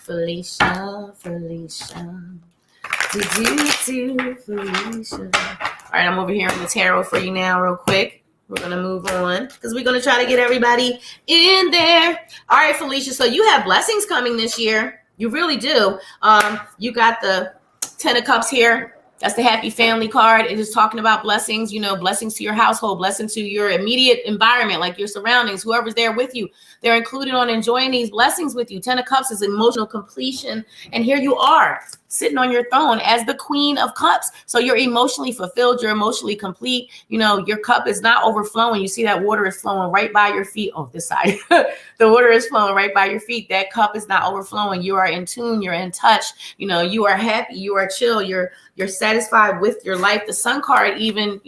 Felicia. Felicia. All right, I'm over here in the tarot for you now real quick. We're going to move on because we're going to try to get everybody in there. All right, Felicia. So you have blessings coming this year. You really do. You got the 10 of Cups here. That's the happy family card. It is talking about blessings, blessings to your household, blessings to your immediate environment, like your surroundings, whoever's there with you. They're included on enjoying these blessings with you. 10 of Cups is emotional completion. And here you are sitting on your throne as the Queen of Cups. So you're emotionally fulfilled. You're emotionally complete. Your cup is not overflowing. You see that water is flowing right by your feet. Oh, this side. The water is flowing right by your feet. That cup is not overflowing. You are in tune. You're in touch. You are happy. You are chill. You're satisfied with your life. The Sun card even,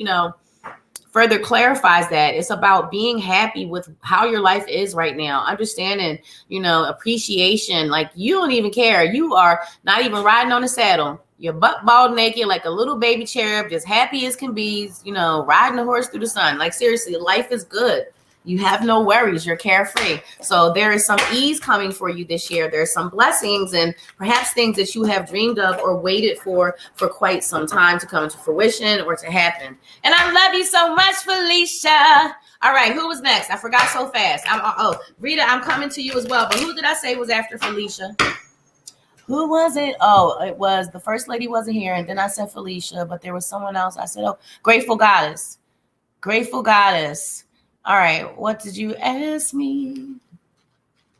further clarifies that. It's about being happy with how your life is right now, understanding, appreciation. Like you don't even care. You are not even riding on a saddle. You're butt bald naked, like a little baby cherub, just happy as can be, riding a horse through the sun. Like seriously, life is good. You have no worries. You're carefree. So there is some ease coming for you this year. There's some blessings and perhaps things that you have dreamed of or waited for quite some time to come into fruition or to happen. And I love you so much, Felicia. All right. Who was next? I forgot so fast. Rita, I'm coming to you as well. But who did I say was after Felicia? Who was it? Oh, it was the first lady wasn't here. And then I said Felicia, but there was someone else. I said, Grateful Goddess. Grateful Goddess. All right, what did you ask me?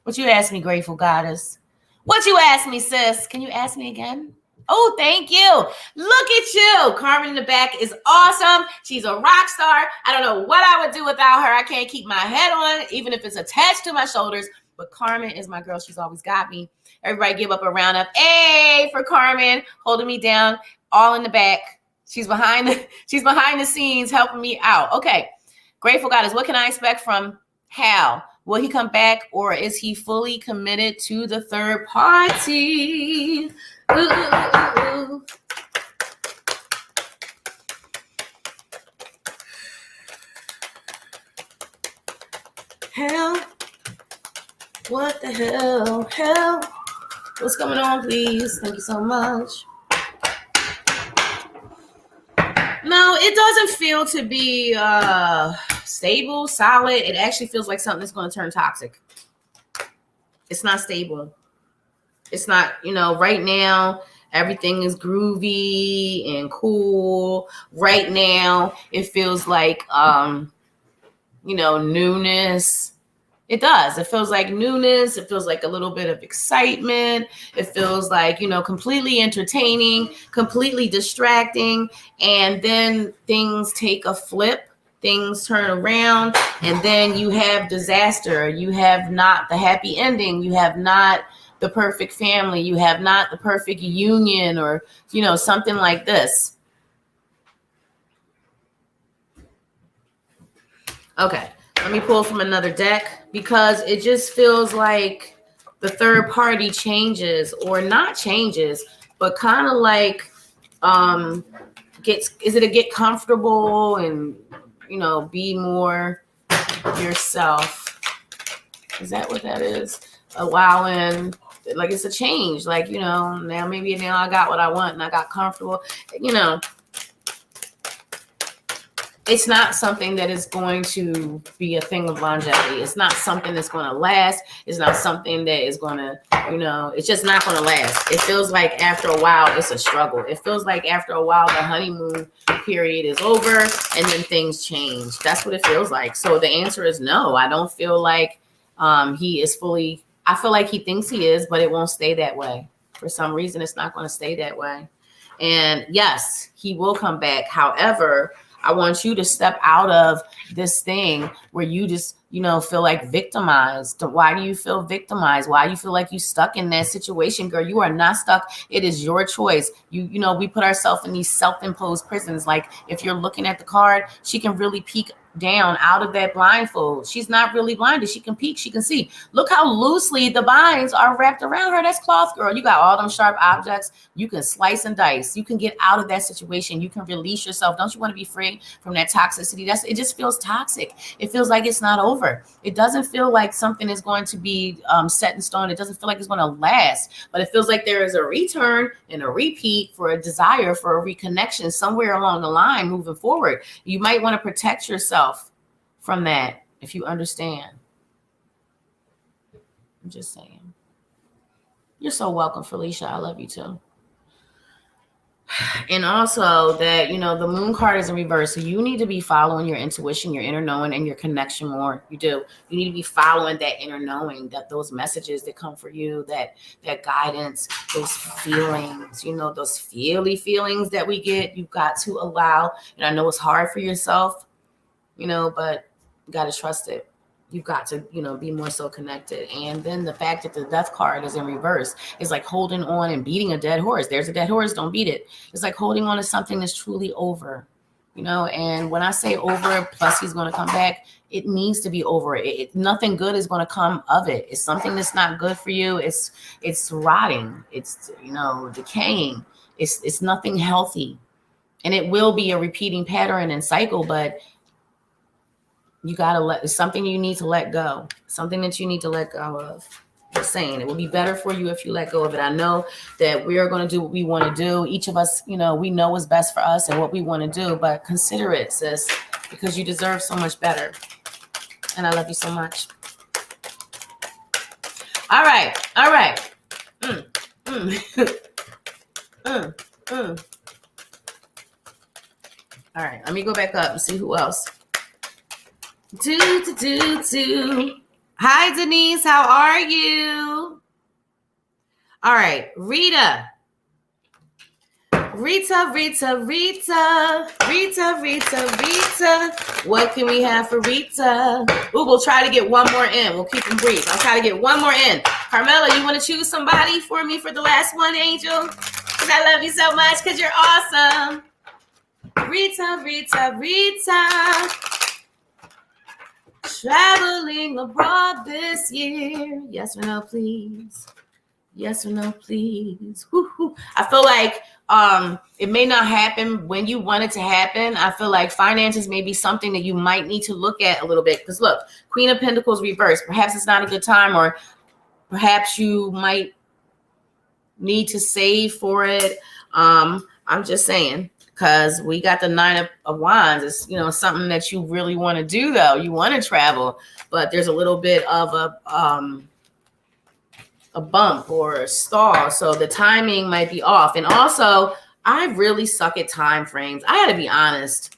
What you asked me, Grateful Goddess? What you asked me, sis? Can you ask me again? Oh, thank you. Look at you. Carmen in the back is awesome. She's a rock star. I don't know what I would do without her. I can't keep my head on, even if it's attached to my shoulders. But Carmen is my girl. She's always got me. Everybody give up a round of A for Carmen, holding me down, all in the back. She's behind the scenes helping me out. Okay. Grateful Goddess, what can I expect from Hal? Will he come back or is he fully committed to the third party? Ooh. Hal? What the hell? Hal? What's going on, please? Thank you so much. No, it doesn't feel to be stable, solid. It actually feels like something that's going to turn toxic. It's not stable. It's not, right now, Everything is groovy and cool. Right now, it feels like, newness. It does. It feels like newness. It feels like a little bit of excitement. It feels like, completely entertaining, completely distracting. And then things take a flip, things turn around, and then you have disaster. You have not the happy ending. You have not the perfect family. You have not the perfect union, or, something like this. Okay. Let me pull from another deck, because it just feels like the third party changes, or not changes, but kind of like get comfortable and be more yourself. Is that what that is? Allowing, like, it's a now I got what I want and I got comfortable. It's not something that is going to be a thing of longevity. It's not something that's going to last. It's not something that is going to, it's just not going to last. It feels like after a while, it's a struggle. It feels like after a while, the honeymoon period is over and then things change. That's what it feels like. So the answer is no. I don't feel like he is fully, I feel like he thinks he is, but it won't stay that way. For some reason, it's not going to stay that way. And yes, he will come back. However, I want you to step out of this thing where you just, feel like victimized. Why do you feel victimized? Why do you feel like you stuck in that situation, girl? You are not stuck. It is your choice. We put ourselves in these self-imposed prisons. Like, if you're looking at the card, she can really peek down out of that blindfold. She's not really blinded. She can peek. She can see. Look how loosely the binds are wrapped around her. That's cloth, girl. You got all them sharp objects. You can slice and dice. You can get out of that situation. You can release yourself. Don't you want to be free from that toxicity? It just feels toxic. It feels like it's not over. It doesn't feel like something is going to be set in stone. It doesn't feel like it's going to last, but it feels like there is a return and a repeat for a desire for a reconnection somewhere along the line moving forward. You might want to protect yourself from that, if you understand. I'm just saying. You're so welcome, Felicia. I love you too. And also that, the moon card is in reverse. So you need to be following your intuition, your inner knowing, and your connection more. You do. You need to be following that inner knowing, that those messages that come for you, that guidance, those feelings, those feelings that we get. You've got to allow, and I know it's hard for yourself, but you got to trust it. You've got to, be more so connected. And then the fact that the death card is in reverse is like holding on and beating a dead horse. There's a dead horse. Don't beat it. It's like holding on to something that's truly over, and when I say over, plus he's going to come back, it needs to be over. Nothing good is going to come of it. It's something that's not good for you. It's rotting. It's, decaying. It's nothing healthy. And it will be a repeating pattern and cycle, but you got to it's something you need to let go, something that you need to let go of. Just saying, it will be better for you if you let go of it. I know that we are going to do what we want to do. Each of us, we know what's best for us and what we want to do, but consider it, sis, because you deserve so much better. And I love you so much. All right. All right, let me go back up and see who else. Hi, Denise. How are you? All right, Rita. What can we have for Rita? Ooh, we'll try to get one more in. We'll keep them brief. I'll try to get one more in. Carmela, you want to choose somebody for me for the last one, Angel? Because I love you so much, because you're awesome. Rita. Traveling abroad this year. Yes or no, please? Yes or no, please? Woo-hoo. I feel like it may not happen when you want it to happen. I feel like finances may be something that you might need to look at a little bit. Because look, Queen of Pentacles reversed. Perhaps it's not a good time, or perhaps you might need to save for it. I'm just saying. Because we got the Nine of Wands. It's, something that you really want to do, though. You want to travel, but there's a little bit of a bump or a stall. So the timing might be off. And also, I really suck at time frames. I got to be honest.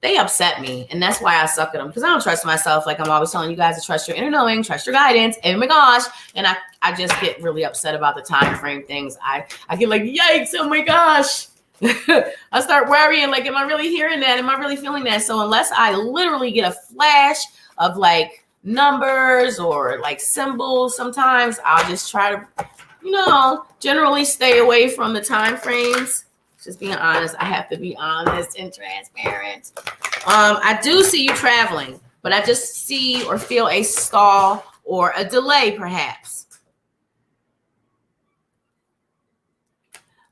They upset me. And that's why I suck at them, because I don't trust myself. Like I'm always telling you guys to trust your inner knowing, trust your guidance. Oh my gosh. And I just get really upset about the time frame things. I get like, yikes, oh my gosh. I start worrying, like, am I really hearing that? Am I really feeling that? So unless I literally get a flash of like numbers or like symbols, sometimes I'll just try to, generally stay away from the time frames. Just being honest, I have to be honest and transparent. I do see you traveling, but I just see or feel a stall or a delay, perhaps.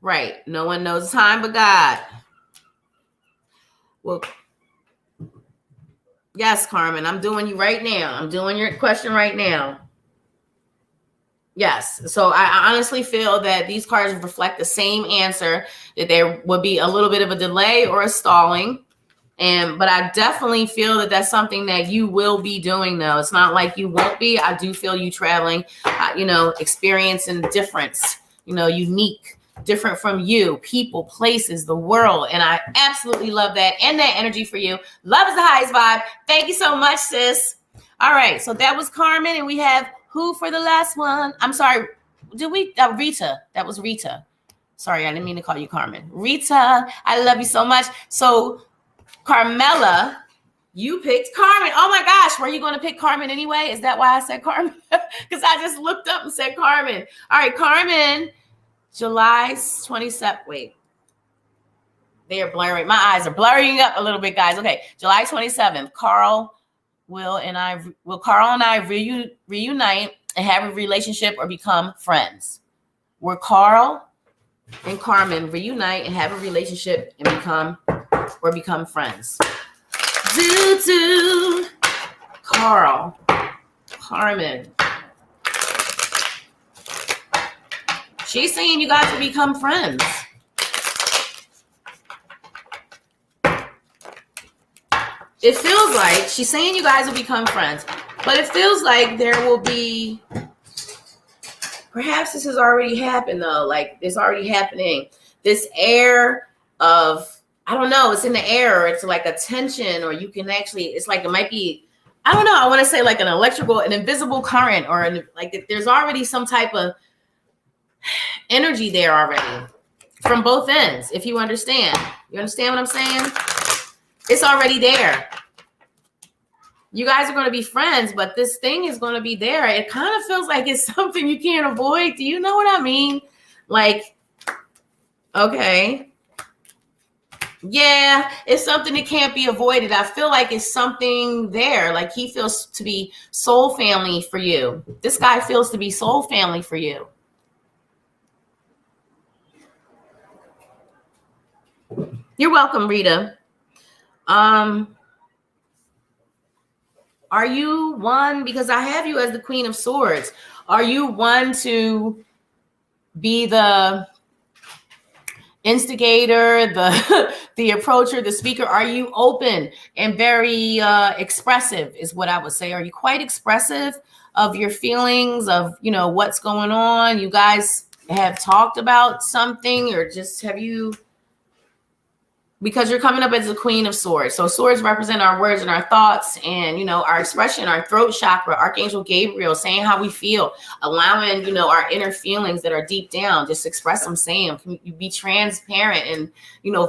Right. No one knows time but God. Well, yes, Carmen, I'm doing you right now. I'm doing your question right now. Yes. So I honestly feel that these cards reflect the same answer, that there would be a little bit of a delay or a stalling. But I definitely feel that that's something that you will be doing, though. It's not like you won't be. I do feel you traveling, experiencing difference, unique, different from you, people, places, the world. And I absolutely love that. And that energy for you. Love is the highest vibe. Thank you so much, sis. All right. So that was Carmen. And we have who for the last one? I'm sorry. Did we? Rita. That was Rita. Sorry, I didn't mean to call you Carmen. Rita, I love you so much. So Carmela, you picked Carmen. Oh my gosh, were you going to pick Carmen anyway? Is that why I said Carmen? Because I just looked up and said Carmen. All right, Carmen, July 27th. Wait, they are blurring. My eyes are blurring up a little bit, guys. Okay, July 27th. Carl and I reunite and have a relationship or become friends? Will Carl and Carmen reunite and have a relationship and become friends? Carl, Carmen. She's saying you guys will become friends. It feels like she's saying you guys will become friends, but it feels like there will be, perhaps this has already happened though, like it's already happening. This air of, I don't know, it's in the air, or it's like a tension, or you can actually, it's like it might be, I don't know, I want to say like an invisible current, or like there's already some type of energy there already from both ends, if you understand. You understand what I'm saying? It's already there. You guys are going to be friends, but this thing is going to be there. It kind of feels like it's something you can't avoid. Do you know what I mean? Like, okay. Yeah, it's something that can't be avoided. I feel like it's something there. Like he feels to be soul family for you. This guy feels to be soul family for you. You're welcome, Rita. Are you one, because I have you as the Queen of Swords, are you one to be the instigator, the approacher, the speaker? Are you open and very expressive is what I would say? Are you quite expressive of your feelings, of, what's going on? You guys have talked about something, or just have you... Because you're coming up as the Queen of Swords. So swords represent our words and our thoughts and, our expression, our throat chakra, Archangel Gabriel, saying how we feel, allowing, our inner feelings that are deep down, just express them, saying, can you be transparent and,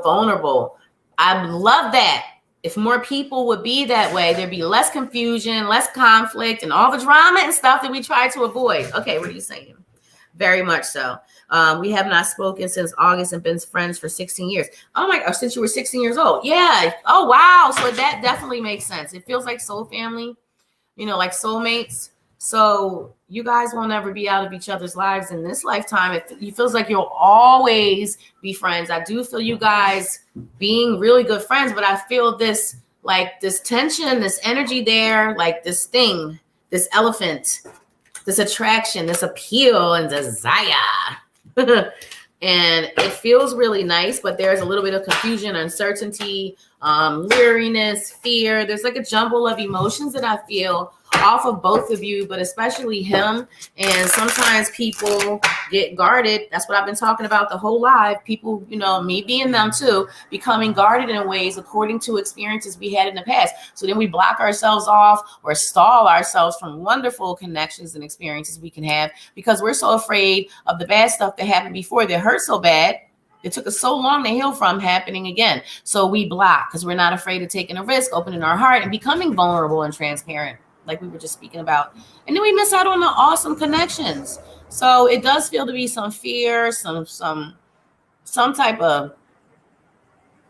vulnerable? I love that. If more people would be that way, there'd be less confusion, less conflict, and all the drama and stuff that we try to avoid. Okay, what are you saying? Very much so. We have not spoken since August and been friends for 16 years. Oh my gosh, since you were 16 years old. Yeah. Oh, wow. So that definitely makes sense. It feels like soul family, like soulmates. So you guys will never be out of each other's lives in this lifetime. It feels like you'll always be friends. I do feel you guys being really good friends, but I feel this tension, this energy there, like this thing, this elephant, this attraction, this appeal and desire. And it feels really nice, but there's a little bit of confusion, uncertainty, leeriness, fear. There's like a jumble of emotions that I feel off of both of you, but especially him. And sometimes people get guarded. That's what I've been talking about the whole live. People, you know, me being them too, becoming guarded in ways according to experiences we had in the past. So then we block ourselves off or stall ourselves from wonderful connections and experiences we can have because we're so afraid of the bad stuff that happened before that hurt so bad. It took us so long to heal from happening again. So we block because we're not afraid of taking a risk, opening our heart and becoming vulnerable and transparent, like we were just speaking about. And then we miss out on the awesome connections. So it does feel to be some fear, some type of,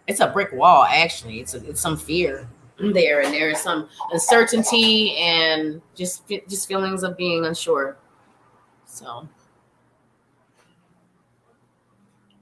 it's a brick wall, actually. It's some fear there, and there is some uncertainty and just feelings of being unsure. So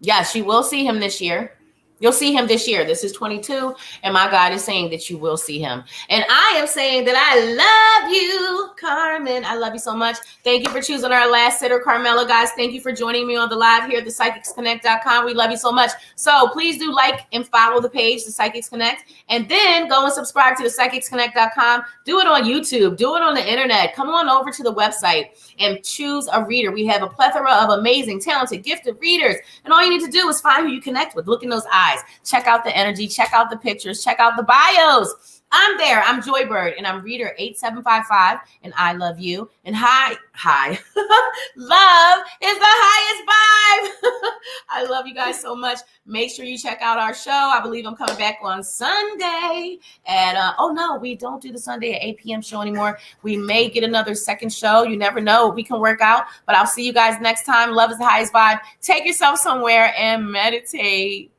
yes, you will see him this year. You'll see him this year. This is 22, and my God is saying that you will see him. And I am saying that I love you, Carmen. I love you so much. Thank you for choosing our last sitter, Carmela. Guys, thank you for joining me on the live here at thepsychicsconnect.com. We love you so much. So please do like and follow the page, The Psychics Connect, and then go and subscribe to thepsychicsconnect.com. Do it on YouTube. Do it on the internet. Come on over to the website and choose a reader. We have a plethora of amazing, talented, gifted readers. And all you need to do is find who you connect with. Look in those eyes. Check out the energy. Check out the pictures. Check out the bios. I'm there. I'm Joybird, and I'm reader 8755, and I love you. And hi. Love is the highest vibe. I love you guys so much. Make sure you check out our show. I believe I'm coming back on Sunday. And oh no, we don't do the Sunday at 8 p.m. show anymore. We may get another second show. You never know. We can work out. But I'll see you guys next time. Love is the highest vibe. Take yourself somewhere and meditate.